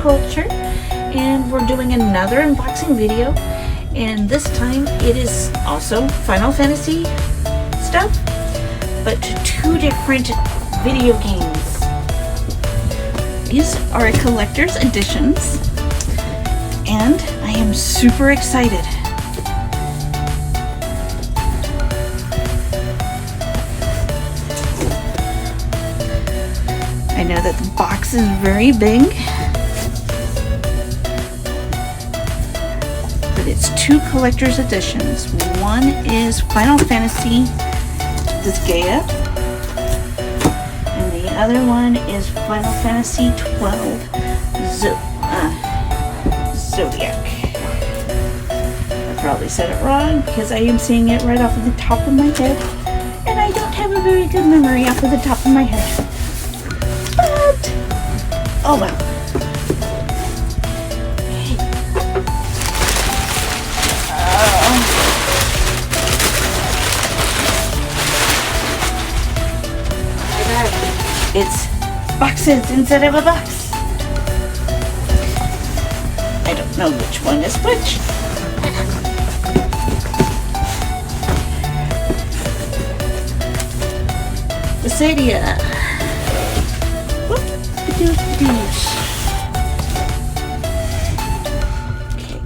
culture, and we're doing another unboxing video, and this time it is also Final Fantasy stuff, but two different video games. These are collector's editions, and I am super excited. I know that the box is very big, but it's two collector's editions. One is Final Fantasy Dissidia, and the other one is Final Fantasy 12 Zodiac. I probably said it wrong because I am saying it right off of the top of my head, and I don't have a very good memory off of the top of my head. But, oh well. It's boxes instead of a box. I don't know which one is which. Dissidia. Okay.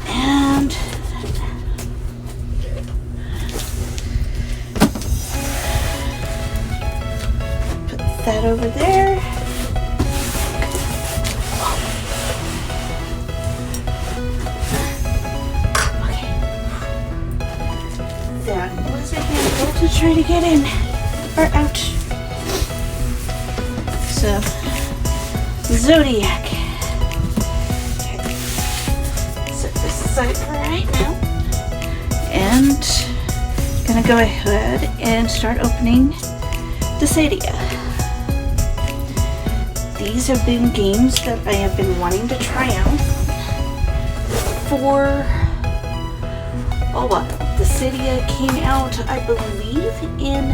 And put that over there. Okay. That was a handful to try to get in or out. So, Zodiac. Okay. Set this aside for right now. And gonna go ahead and start opening Dissidia. These have been games that I have been wanting to try out for a while. Dissidia came out, I believe, in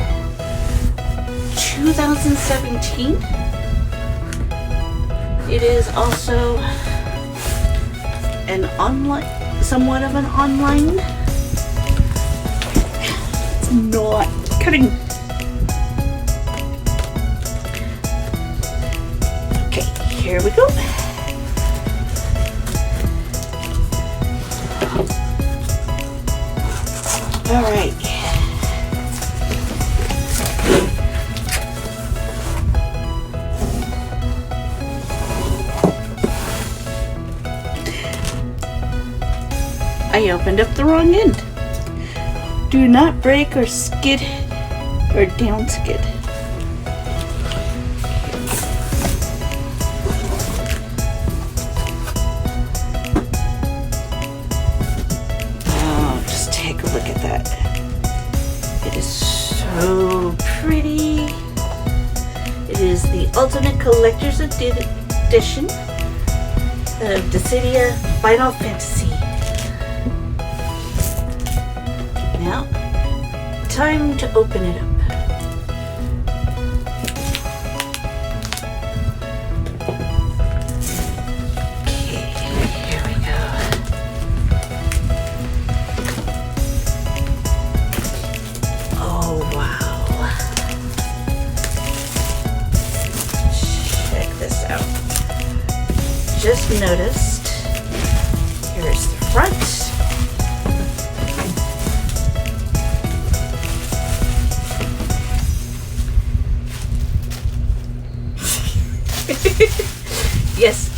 2017. It is also an online, somewhat of an online. It's not cutting. Okay, here we go. All right. I opened up the wrong end. Do not break or skid or down skid. Oh, just take a look at that. It is so pretty. It is the Ultimate Collector's Edition of Dissidia Final Fantasy. Now, time to open it up. Okay, here we go. Oh, wow. Check this out. Just noticed, here's the front. Yes,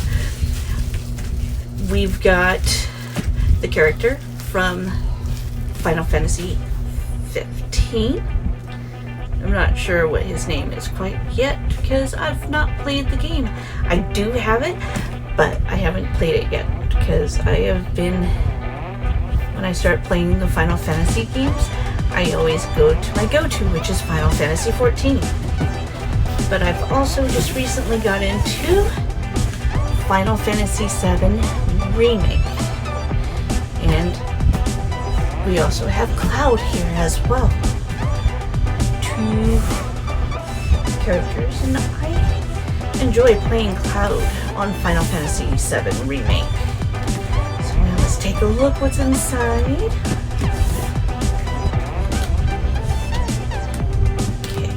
we've got the character from Final Fantasy 15. I'm not sure what his name is quite yet because I've not played the game. I do have it, but I haven't played it yet because I have been, when I start playing the Final Fantasy games, I always go to my go-to, which is Final Fantasy 14. But I've also just recently got into Final Fantasy VII Remake. And we also have Cloud here as well. Two characters, and I enjoy playing Cloud on Final Fantasy VII Remake. So now let's take a look what's inside. Okay,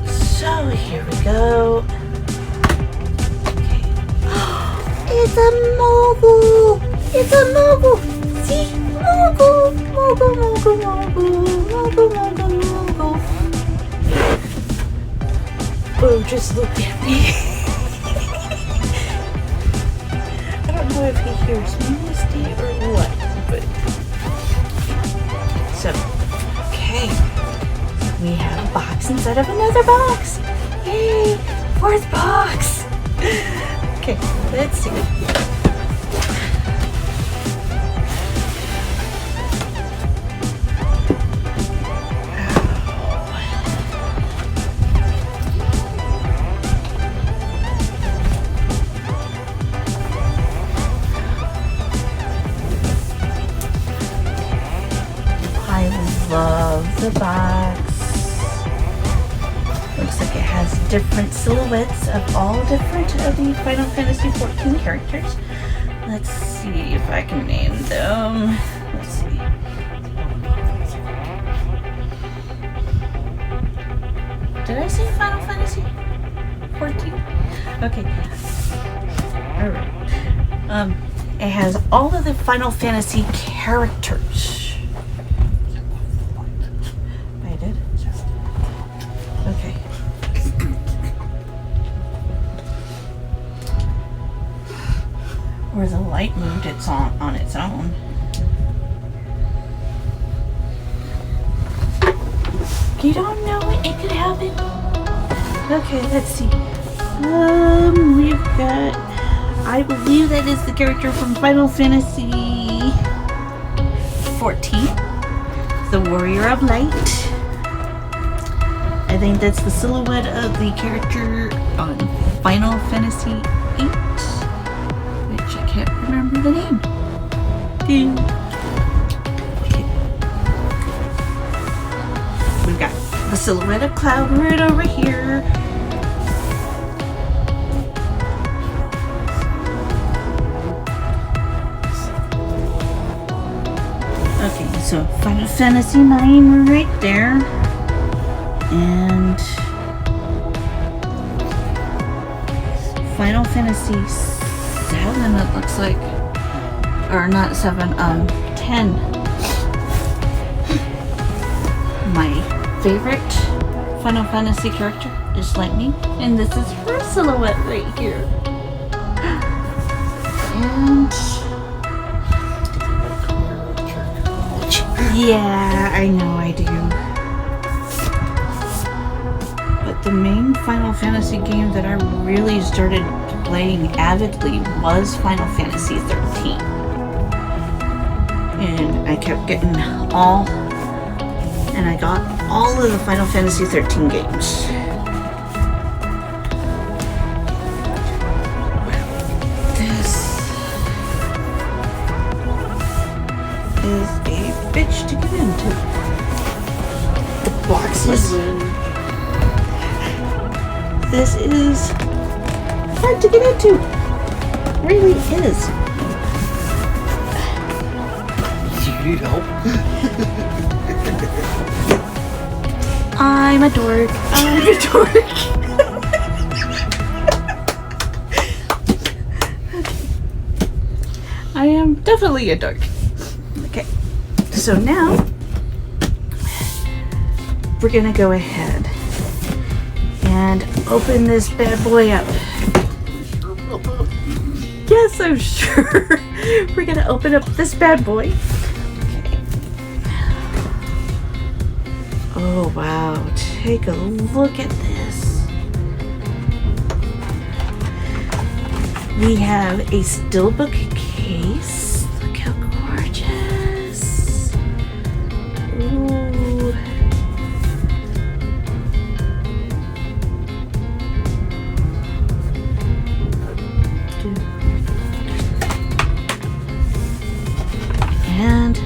so here we go. Okay. It's a mogul! It's a mogul! See? Mogul! Mogul, mogul, mogul, mogul, mogul, mogul. Oh, just look at me. I don't know if he hears Misty or what, but... So, okay. We have a box inside of another box. Yay! 4th box! Okay, let's see. Love the box. Looks like it has different silhouettes of all different of the Final Fantasy XIV characters. Let's see if I can name them. Let's see. Did I say Final Fantasy XIV? Okay. Alright. It has all of the Final Fantasy characters. Or the light moved its on its own. You don't know it could happen. Okay, let's see. We've got, I believe that is the character from Final Fantasy XIV, the Warrior of Light. I think that's the silhouette of the character on Final Fantasy VIII. I can't remember the name. Okay. We've got the silhouette of Cloud right over here. Okay, so Final Fantasy IX right there. And Final Fantasy 7, it looks like, or not 7, 10. My favorite Final Fantasy character is Lightning, and this is her silhouette right here. And yeah, I know I do. But the main Final Fantasy game that I really started playing avidly was Final Fantasy XIII, and I kept getting I got all of the Final Fantasy XIII games. This is a bitch to get into. The boxes. This is hard to get into. Really is. Do you need help? I'm a dork. I'm a dork. I am definitely a dork. Okay. So now we're gonna go ahead and open this bad boy up. Yes, I'm sure. We're gonna open up this bad boy. Okay. Oh wow, take a look at this. We have a steelbook case. Look how gorgeous. Ooh. And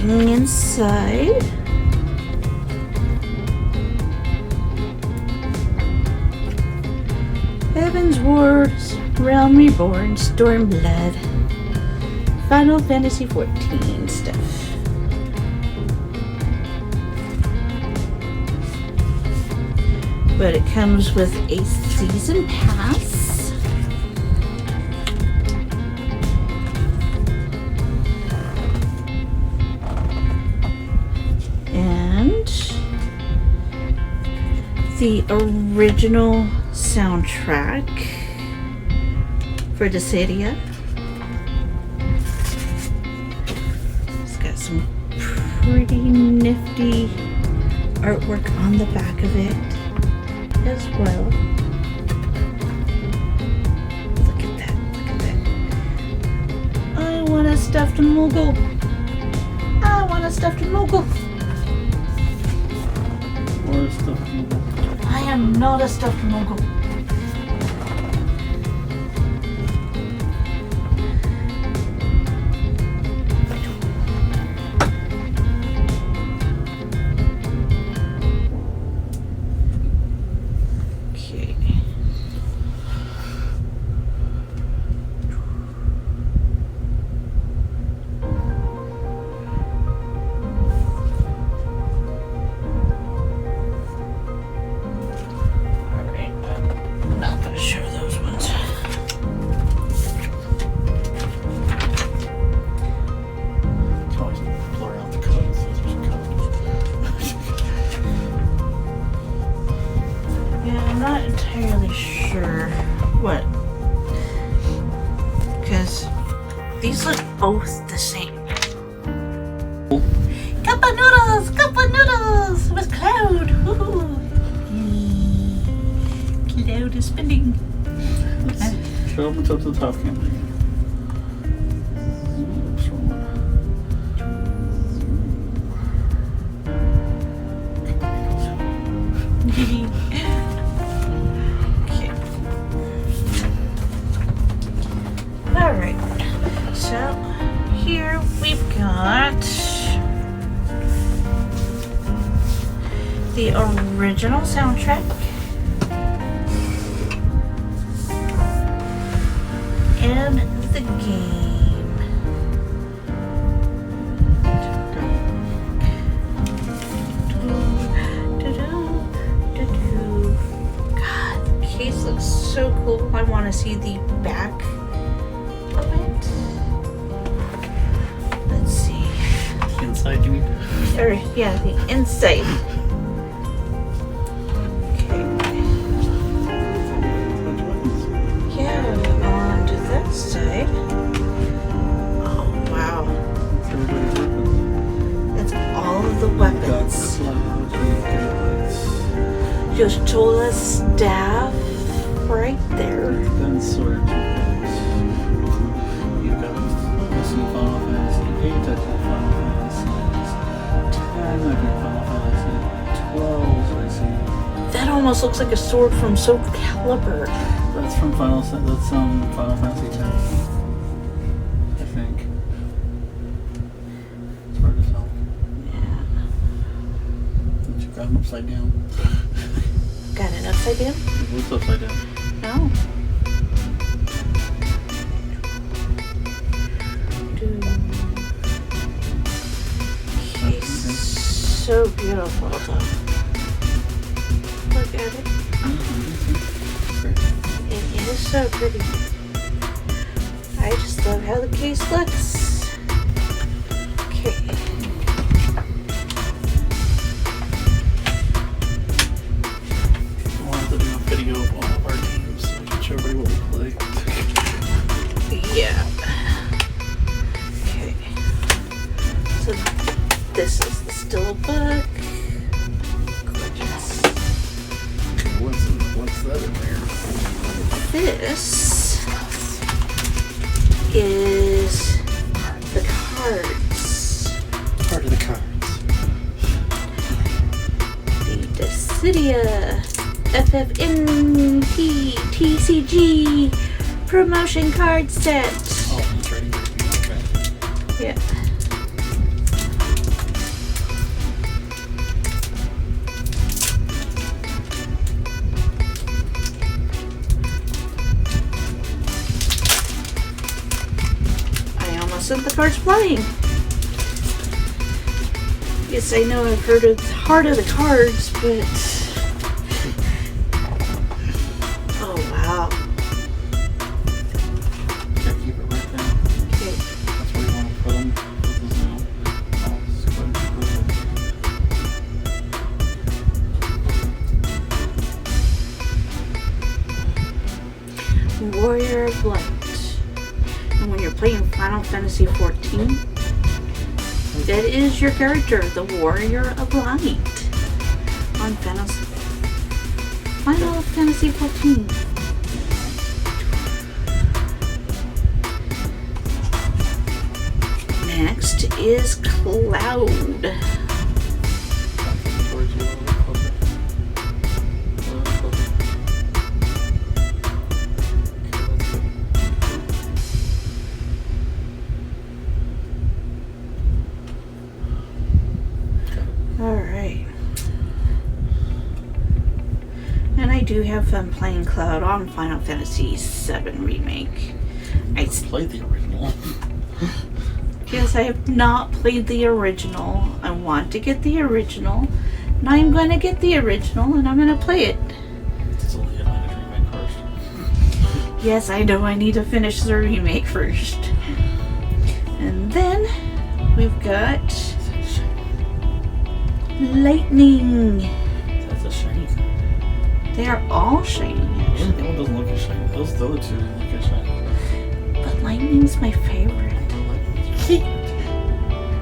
Looking inside. Heaven's Wars, Realm Reborn, Stormblood, Final Fantasy 14 stuff. But it comes with a season pass. And the original soundtrack for Dissidia. It's got some pretty nifty artwork on the back of it as well. Look at that, look at that. I want a stuffed mogul. I want a stuffed mogul. Or a stuffed mogul. I am not a stuffed mogul. Okay. Not entirely sure what, because these look both the same. Cup of noodles with Cloud. Woohoo. Cloud is spinning. Let's show up to the top camera. Alright, so here we've got the original soundtrack and the game. God, the case looks so cool. I want to see the back of it. Let's see. Inside, you mean? Or, yeah, the inside. Okay. Yeah, on to that side. Oh, wow. Everybody's weapons. That's all of the weapons. Just Jola's staff right there. Then sword. You've got mostly Final Fantasy 8, I think Final Fantasy 10, I think Final Fantasy 12, I see. That almost looks like a sword from Soul Calibur. That's from Final Fantasy 10. I think. It's hard to tell. Yeah. Did you grab them upside down? Got it upside down? It looks upside down. No. He's so beautiful though. Look at it. It is so pretty. I just love how the case looks. Okay. I wanted to do a video of all of our teams so we can show everybody what we play. Yeah. Okay. So this is the still book. Gorgeous. What's that in there? This is the cards. Part of the cards. The Dissidia FFNT TCG promotion card set. Oh, I'm trading with you. Okay. Yeah. sent the cards flying. Yes, I know I've heard of Heart of the Cards, but... Oh, wow. Yeah, keep it right there. Okay. That's where you want to put them. Warrior of Light. And when you're playing Final Fantasy 14, that is your character, the Warrior of Light. On Final Fantasy 14. Next is Cloud. Alright. And I do have fun playing Cloud on Final Fantasy VII Remake. I played the original. Yes, I have not played the original. I want to get the original. And I'm going to get the original and I'm going to play it. It's only a minor remake first. Yes, I know I need to finish the remake first. And then we've got Lightning. That's a shiny. They are all shiny. That one doesn't look as shiny. Those other two didn't look as shiny. But Lightning's my favorite.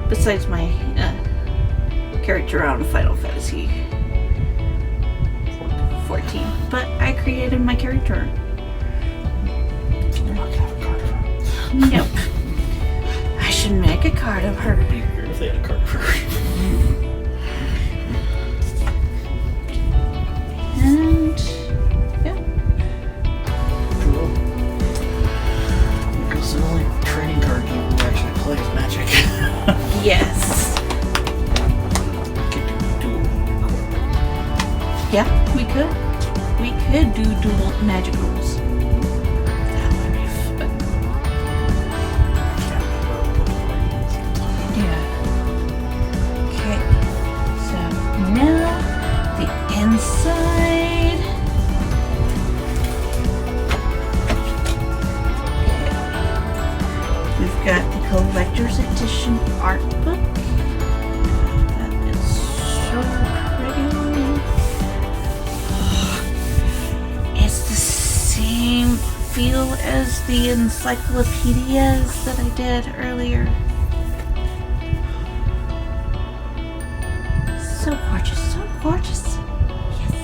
Besides my character on Final Fantasy 14. But I created my character. You're not gonna have a card of her. Nope. I should make a card of her. It'd be weird if they had a card of her. And yeah. Cool. Because the only trading card game we actually play is Magic. Yes. Could do dual. Yeah, we could. We could do dual magicals. That would be fun. Yeah. Okay. So now the inside. Okay. We've got the collector's edition art book. That is so pretty. It's the same feel as the encyclopedias that I did earlier. So gorgeous, so gorgeous. Yes.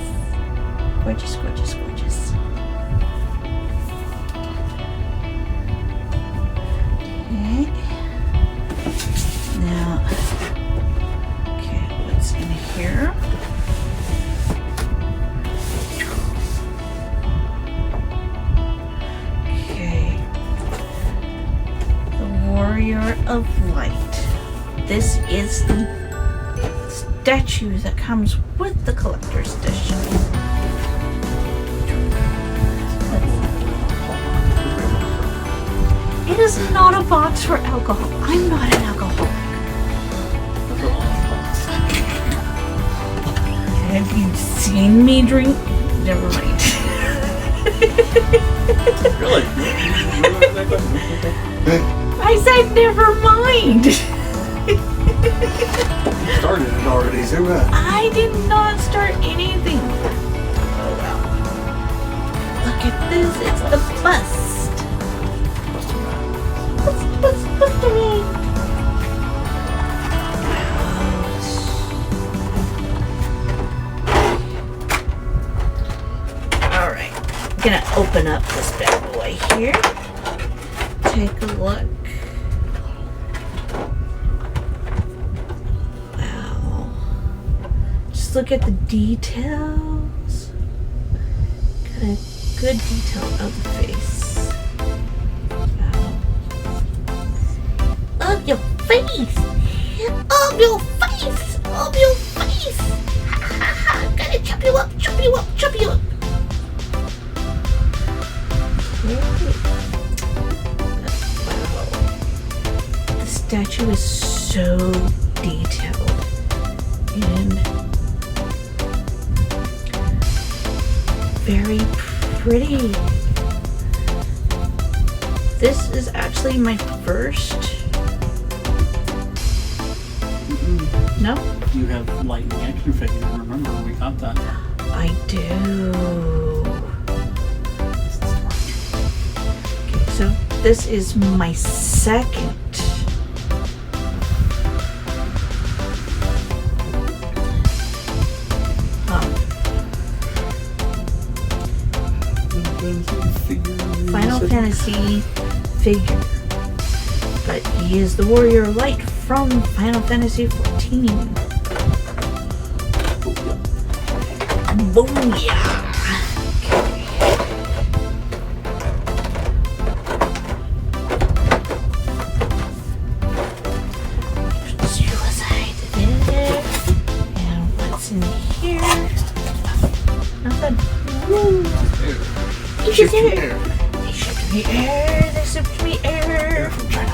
Gorgeous, gorgeous, gorgeous. Okay. Now, okay, what's in here? Okay. The Warrior of Light. This is the statue that comes with the collector's edition. It is not a box for alcohol. I'm not an alcoholic. Have you seen me drink? Never mind. Really? I said never mind. You started it already, so I did not start anything. Oh wow. Look at this. It's the bust. What's the name? Alright. I'm gonna open up this bad boy here. Take a look. Wow. Just look at the details. Got a good detail of the face. Of your face! Of your face! Of your face! Ha ha ha! Gotta chop you up, chop you up, chop you up! Wow. statue is so detailed and very pretty. This is actually my first. No? You have lightning action figure. Remember, we got that. I do. Okay, so this is my second. Final Fantasy figure. But he is the warrior of light from Final Fantasy 14. Booyah! Suicide there. And what's in here? Nothing. Woo! Shift in air. They shift me air. They shift me air. From China.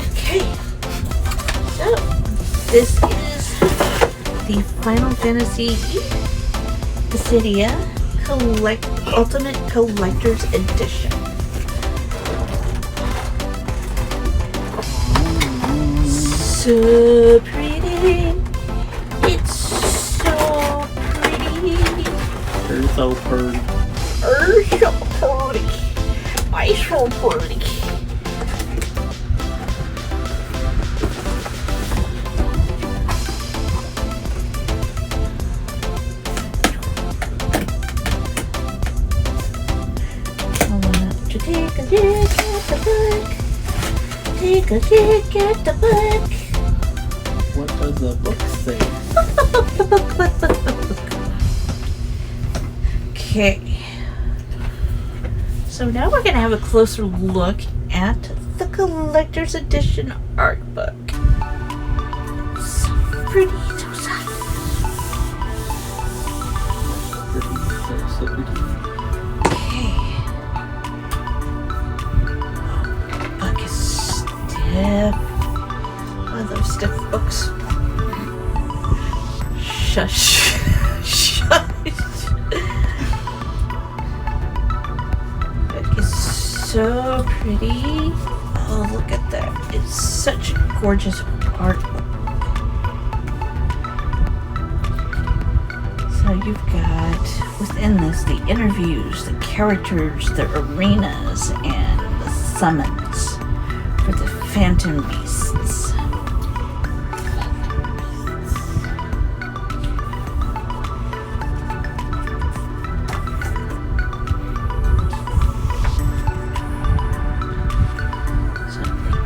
Okay. So, this is the Final Fantasy Dissidia Ultimate Collector's Edition. So pretty. It's so pretty. They're so pretty. So pretty. I so pretty. I want to take a look at the book. Take a look at the book. What does the book say? Okay. So now we're going to have a closer look at the collector's edition art book. So pretty, so soft. So pretty. Okay. Book is stiff. I love stiff books. Shush. Shush. So pretty. Oh, look at that. It's such a gorgeous artwork. So you've got within this the interviews, the characters, the arenas, and the summons for the Phantom Beasts.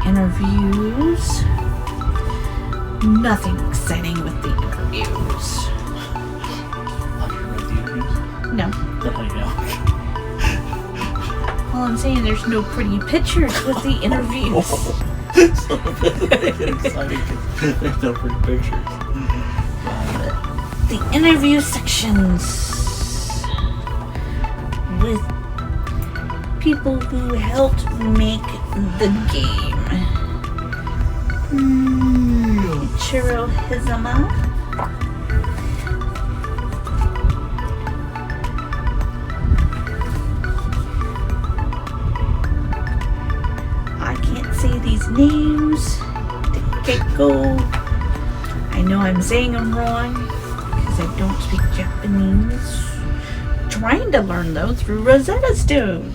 Interviews. Nothing exciting with the interviews. No. Well, I'm saying there's no pretty pictures with the interviews. So exciting because there's no pretty pictures. The interview sections with people who helped make the game. Ichiro Hizama. I can't say these names. Gekko. I know I'm saying them wrong because I don't speak Japanese. Trying to learn though through Rosetta Stone.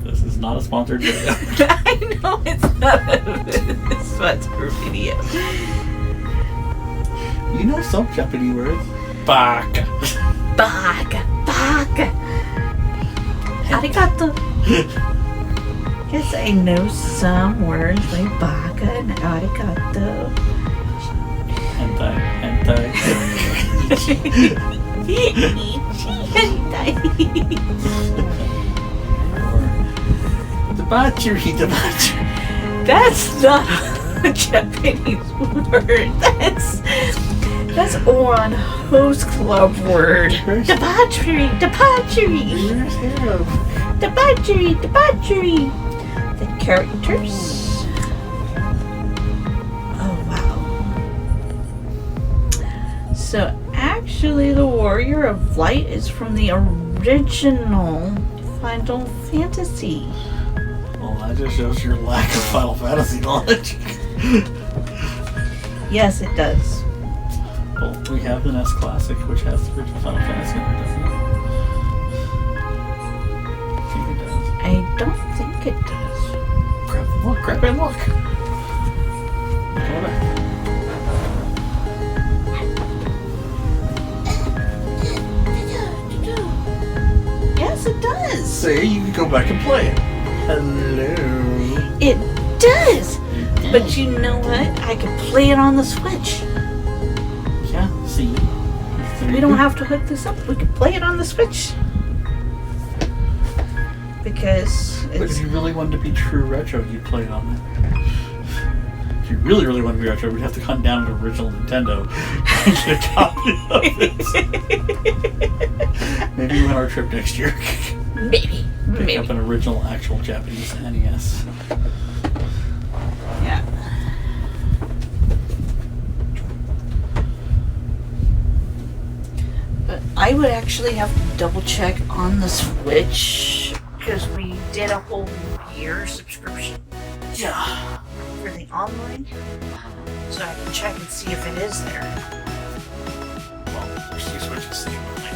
This is not a sponsored video. I know it's not a sponsored video. You know some Japanese words. Baka. Baka. Baka. Arigato. Yes, I know some words like baka and arigato. Hentai. Hentai. Debauchery. That's not a Japanese word. That's Oran Host Club word. Debauchery. Debauchery. The characters. So actually, the Warrior of Light is from the original Final Fantasy. Well, that just shows your lack of Final Fantasy knowledge. Yes, it does. Well, we have the NES Classic, which has the original Final Fantasy in it, doesn't it? I think it does. I don't think it does. Grab and look. Go back. Yes, it does. See, you can go back and play it. Hello. It does. But you know what? I could play it on the Switch. Yeah, see? We don't have to hook this up. We could play it on the Switch. Because But it's... if you really wanted to be true retro, you'd play it on there. If you really, really want to be retro, we'd have to come down to original Nintendo and get a copy of it. Maybe on our trip next year. Maybe. Pick up an original, actual Japanese NES. Yeah. But I would actually have to double check on the Switch because we did a whole year subscription. Yeah. For the online. So I can check and see if it is there. Well, you switch to Steam online.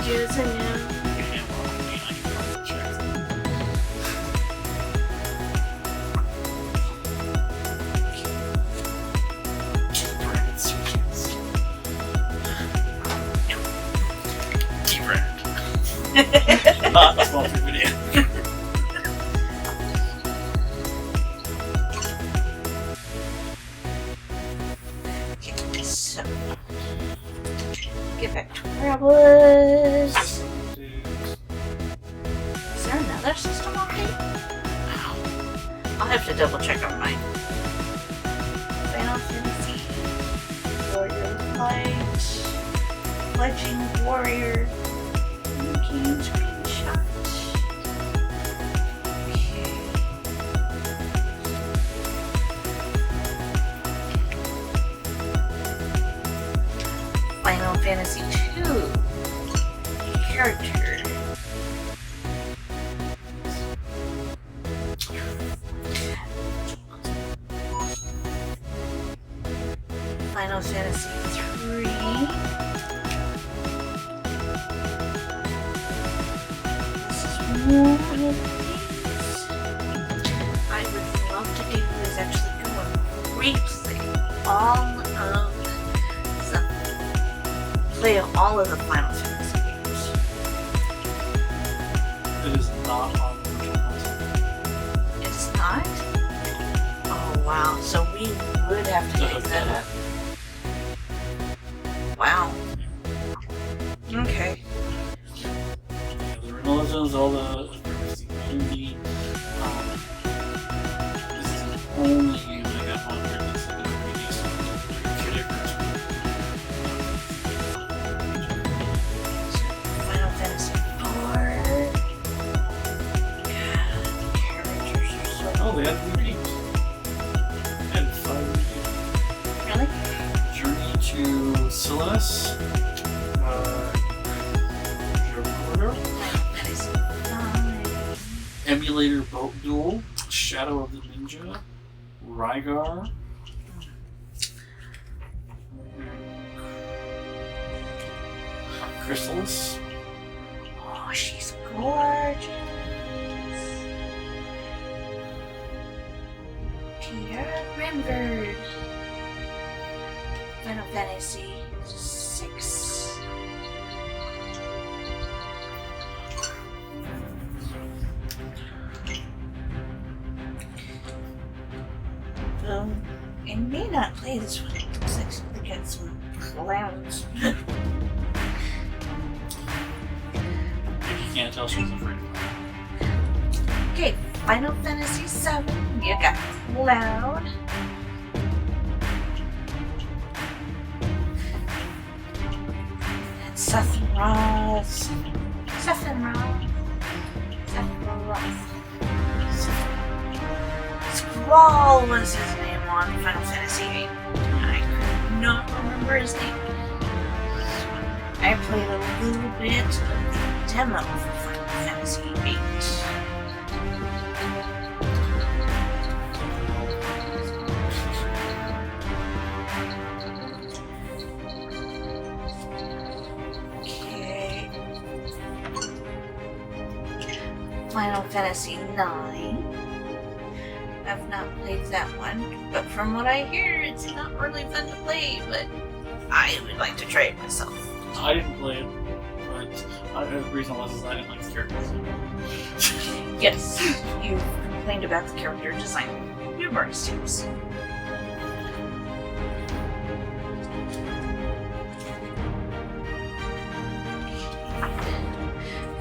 Yes, I know. Not a sponsored video. Okay, so get back to where I was. Is there another system update? I'll have to double check on mine. Final Fantasy, Warrior Light, Pledging Warrior. Game screenshot. Okay. Final Fantasy II character. Final Fantasy III. One of these I would love to do is actually go and replay all of the Final Fantasy games. It is not on the original console. It's not? Oh wow, so we would have to pick that up. Wow. Okay. The religions, all the community. This is the only game I have on here that's going to be released on Final Fantasy IV. God, the characters are so... Oh, they had readings. And 5 readings. Really? Journey to Celeste. That is fine. Emulator Boat Duel, Shadow of the Ninja, Rygar, Chrysalis. Oh, she's gorgeous. Tierra Renbird. Final Fantasy VI. I may not play this one. It looks like we got some clowns. You can't tell she's afraid. Okay, Final Fantasy VII. You got Cloud. And Sephiroth. Squall was his name on Final Fantasy VIII. I could not remember his name. I played a little bit of the demo for Final Fantasy VIII. Okay. Final Fantasy IX. I've not played that one, but from what I hear, it's not really fun to play, but I would like to try it myself. I didn't play it, but the reason was I didn't like the characters. Yes, you've complained about the character design numerous times.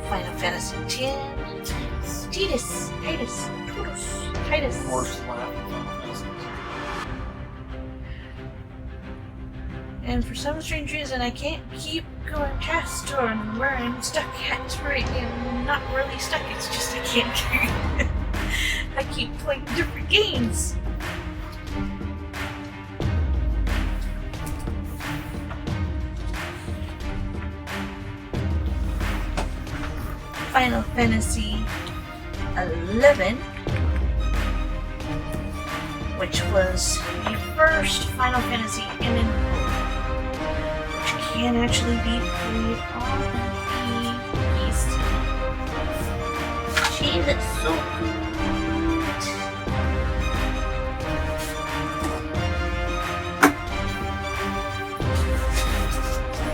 Final Fantasy X. Titus. Worst laugh in Final Fantasy. And for some strange reason, I can't keep going past on where I'm stuck at right now. I'm not really stuck, it's just I can't. I keep playing different games. Final Fantasy 11, which was the first Final Fantasy NT, which can actually be played on the PC. She looks so good.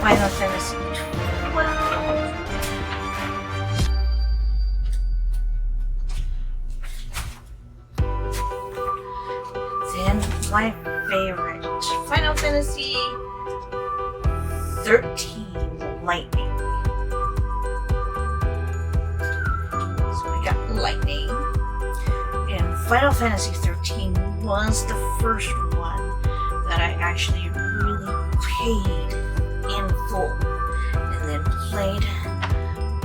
Final Fantasy 12. My favorite, Final Fantasy 13 Lightning. So we got Lightning, and Final Fantasy 13 was the first one that I actually really paid in full, and then played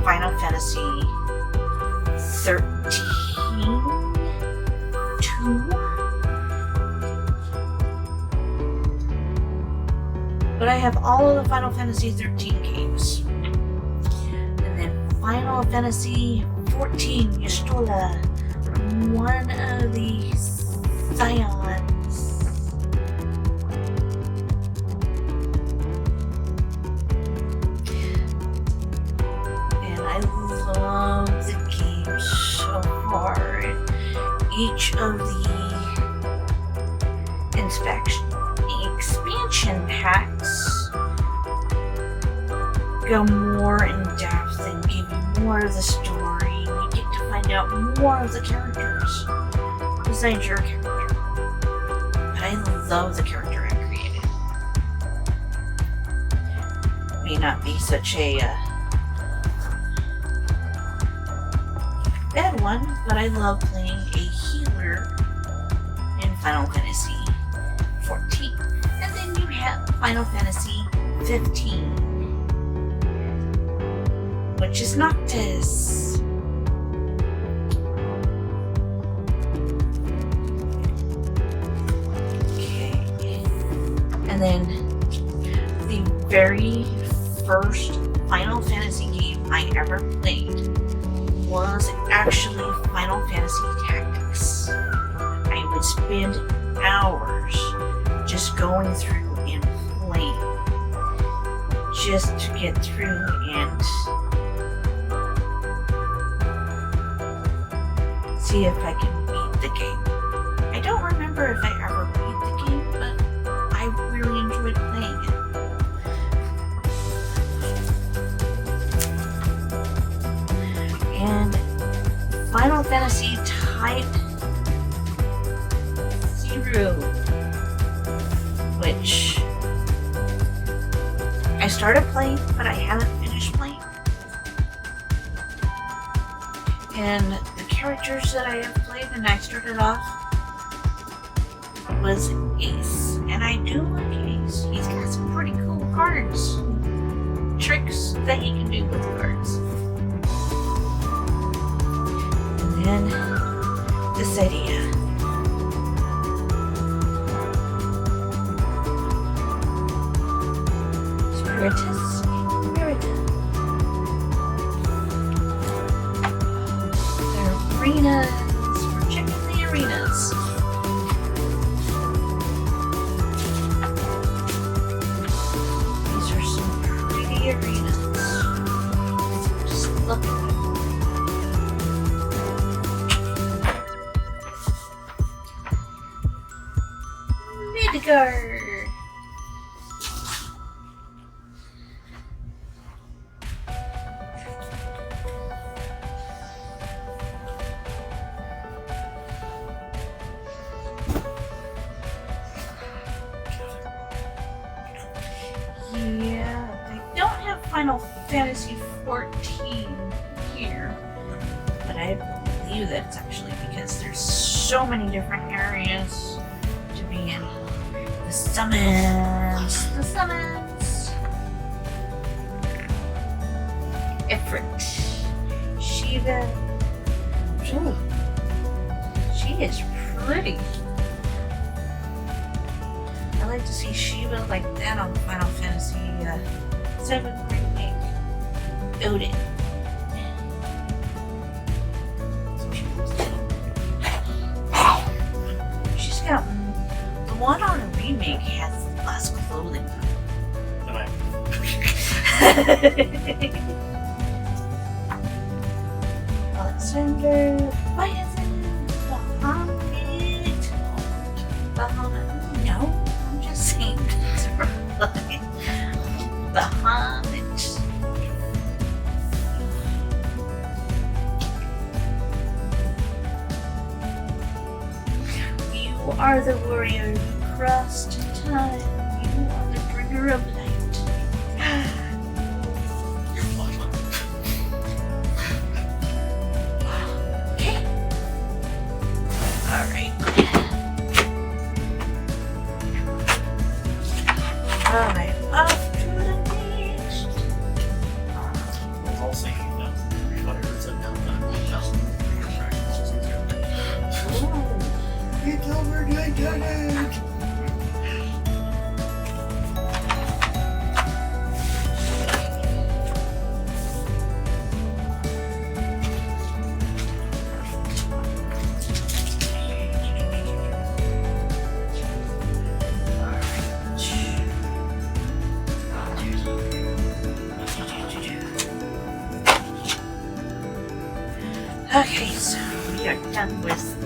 Final Fantasy 13 2. But I have all of the Final Fantasy 13 games. And then Final Fantasy 14 Yustola, one of the Scions. And I love the game so far. Each of the expansion packs go more in depth and give you more of the story. You get to find out more of the characters besides your character. But I love the character I created. May not be such a bad one, but I love playing a healer in Final Fantasy 14. And then you have Final Fantasy 15, which is Noctis. Okay. And then the very first Final Fantasy game I ever played was actually Final Fantasy Tactics. I would spend hours just going through and playing, just to get through and see if I can beat the game. I don't remember if I ever beat the game, but I really enjoyed playing it. And Final Fantasy Type 0, which I started playing, but I haven't finished playing. And the characters that I have played and I started off was Ace. And I do like Ace. He's got some pretty cool cards. Tricks that he can do with cards. And then Dissidia. Spiritus. arenas. We're checking the arenas. These are some pretty arenas. Just look at them. Midgard. Yeah, they don't have Final Fantasy 14 here, but I believe that it's actually because there's so many different areas to be in. The summons. Ifrit, Shiva. Ooh, she is pretty. I like to see Shiva like that on Final Fantasy VII Remake. Odin. So she's got the one on the remake has less clothing. Alright. Alexander, Biazin, Bahamut. No, I'm just saying Bahamut. You are the warrior who crossed time. You are the bringer of light. You're fine. Okay. Alright. Alright, off to the next. I was all saying, refires and downtime, just it's over, I did it! Okay, so we are done with